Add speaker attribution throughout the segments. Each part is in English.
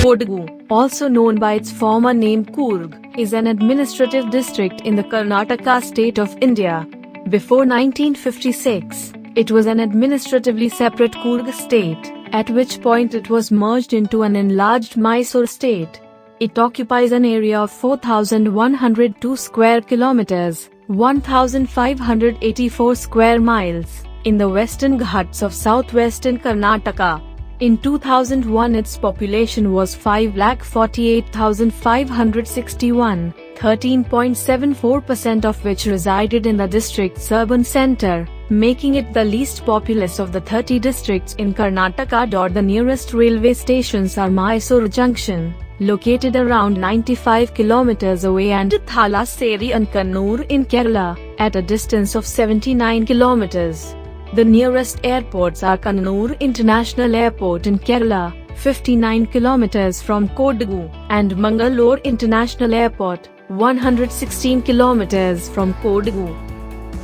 Speaker 1: Kodagu, also known by its former name Coorg, is an administrative district in the Karnataka state of India. Before 1956, it was an administratively separate Coorg state, at which point it was merged into an enlarged Mysore state. It occupies an area of 4,102 square kilometers, 1,584 square miles, in the western Ghats of southwestern Karnataka. In 2001 its population was 5,48,561, 13.74% of which resided in the district's urban center, making it the least populous of the 30 districts in Karnataka. The nearest railway stations are Mysore Junction, located around 95 kilometers away, and Thalassery and Kannur in Kerala, at a distance of 79 kilometers. The nearest airports are Kannur International Airport in Kerala, 59 kilometers from Kodagu, and Mangalore International Airport, 116 kilometers from Kodagu.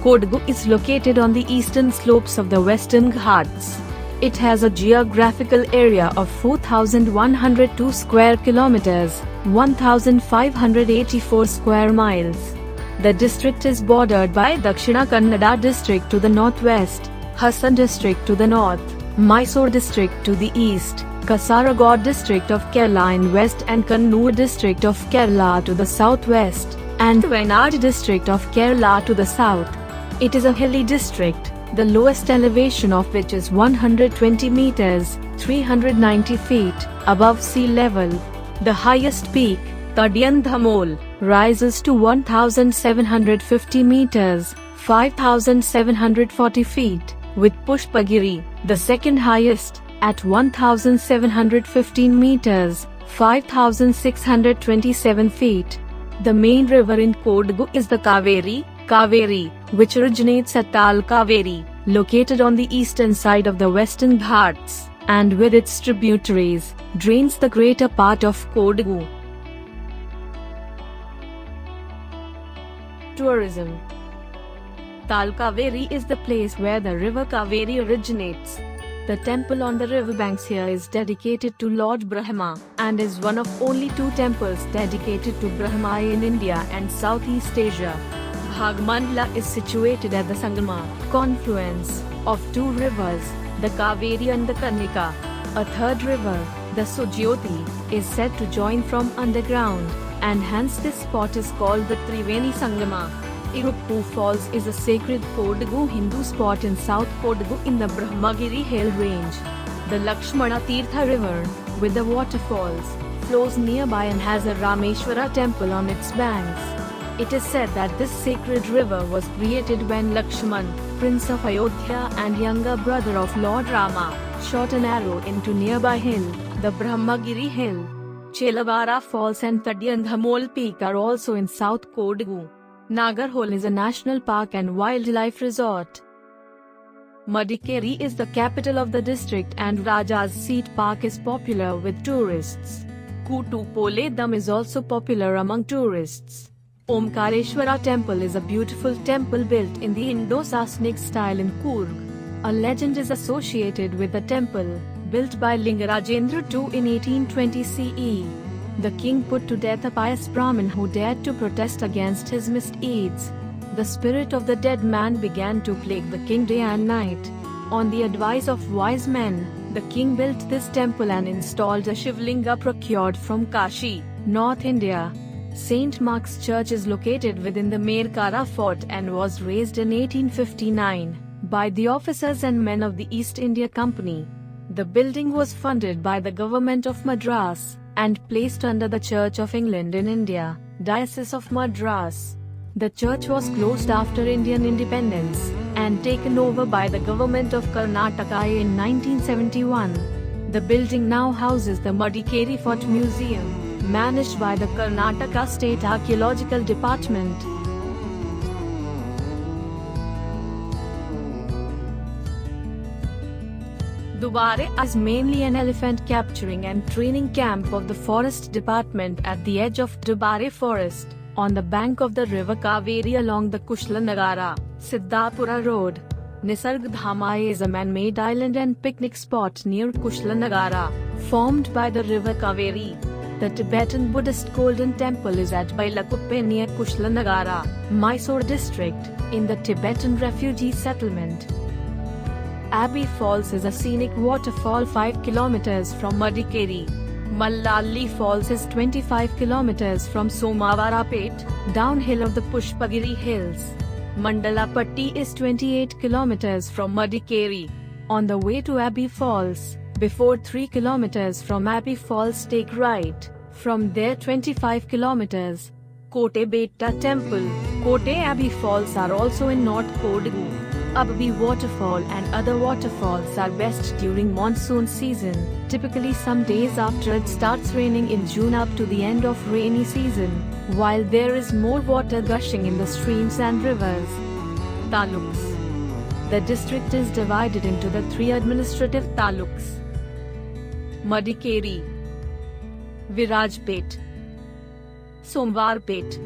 Speaker 1: Kodagu is located on the eastern slopes of the Western Ghats. It has a geographical area of 4,102 square kilometers, 1,584 square miles. The district is bordered by Dakshina Kannada district to the northwest, Hassan district to the north, Mysore district to the east, Kasaragod district of Kerala in west, and Kannur district of Kerala to the southwest, and Wayanad district of Kerala to the south. It is a hilly district, the lowest elevation of which is 120 meters, 390 feet, above sea level. The highest peak, Tadiyandhamol, rises to 1,750 meters, 5,740 feet, with Pushpagiri, the second highest, at 1,715 meters, 5,627 feet. The main river in Kodagu is the Kaveri, which originates at Talkaveri, located on the eastern side of the Western Ghats, and with its tributaries, drains the greater part of Kodagu. Tourism. Talkaveri is the place where the river Kaveri originates. The temple on the riverbanks here is dedicated to Lord Brahma, and is one of only 2 temples dedicated to Brahma in India and Southeast Asia. Bhagmandla is situated at the Sangama, confluence, of 2 rivers, the Kaveri and the Karnika. A third river, the Sujyoti, is said to join from underground, and hence this spot is called the Triveni Sangama. Iruppu Falls is a sacred Kodagu Hindu spot in South Kodagu in the Brahmagiri hill range. The Lakshmana Tirtha river, with the waterfalls, flows nearby and has a Rameshwara temple on its banks. It is said that this sacred river was created when Lakshman, Prince of Ayodhya and younger brother of Lord Rama, shot an arrow into nearby hill, the Brahmagiri hill. Chelabara Falls and Tadiyandhamol Peak are also in South Kodagu. Nagarhole is a national park and wildlife resort. Madikeri is the capital of the district, and Raja's Seat Park is popular with tourists. Kutupole is also popular among tourists. Omkareshwara temple is a beautiful temple built in the Indo-Sasanic style in Coorg. A legend is associated with the temple, built by Lingarajendra II in 1820 CE. The king put to death a pious Brahmin who dared to protest against his misdeeds. The spirit of the dead man began to plague the king day and night. On the advice of wise men, the king built this temple and installed a Shivlinga procured from Kashi, North India. St. Mark's Church is located within the Merkara fort and was raised in 1859 by the officers and men of the East India Company. The building was funded by the government of Madras and placed under the Church of England in India, Diocese of Madras. The church was closed after Indian independence and taken over by the government of Karnataka in 1971. The building now houses the Madikeri Fort Museum, managed by the Karnataka State Archaeological Department. Dubare is mainly an elephant capturing and training camp of the Forest Department at the edge of Dubare Forest, on the bank of the river Kaveri along the Kushlanagara, Siddhapura Road. Nisargdhama is a man-made island and picnic spot near Kushlanagara, formed by the river Kaveri. The Tibetan Buddhist Golden Temple is at Bailakuppe near Kushlanagara, Mysore district, in the Tibetan refugee settlement. Abbey Falls is a scenic waterfall 5 kilometers from Madikeri. Mallalli Falls is 25 kilometers from Somawarapet, downhill of the Pushpagiri Hills. Mandalapatti is 28 kilometers from Madikeri. On the way to Abbey Falls, before 3 kilometers from Abbey Falls take right, from there 25 kilometers. Kote Betta Temple, Kote Abbey Falls are also in North Kodagu. Abbi waterfall and other waterfalls are best during monsoon season, typically some days after it starts raining in June up to the end of rainy season, while there is more water gushing in the streams and rivers. Taluks. The district is divided into the 3 administrative taluks: Madikeri, Virajpet, Somwarpet.